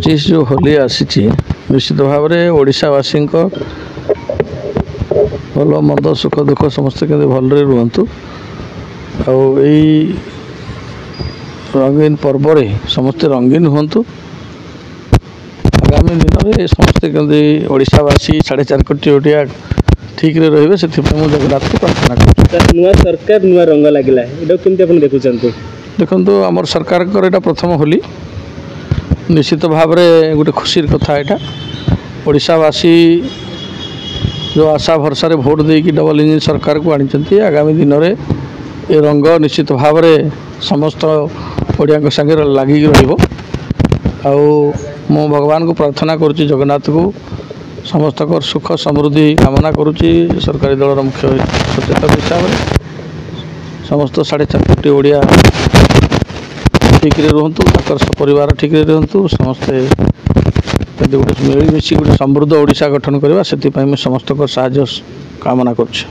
25 जो होली आसी निश्चित भाव में ओडावासी भल मंद सुख दुख समस्ते के भलरे रुहतु रंगीन पर्व समस्ते रंगीन हूँ। आगामी दिन में समस्ते ओडावासी 4.5 कोटी ओडिया ठीक रे रहिबे से जगन्नाथ को प्रार्थना कर। नुआ सरकार नुआ रंग लगिला देखुं देखो आमर सरकार को प्रथम होली निश्चित भाव में गोटे खुशी कथा यहाँ ओडावासी जो आशा भरसा भोट देकी डबल इंजिन सरकार को आनी आगामी दिन में ये रंग निश्चित भाव में समस्त ओडिया संगे लगिक मु भगवान को प्रार्थना करुच्ची जगन्नाथ को समस्त सुख समृद्धि कामना करुच्ची। सरकारी दलर मुख्य सचेतक हिसाब से समस्त 4.5 कोटी ओडिया ठीक रुहतु परिवार ठीक रुहतु समस्ते गोटे मिलमिशी गोटे समृद्ध ओडिशा गठन करवा से समस्त साहाय्य कामना करुच्ची।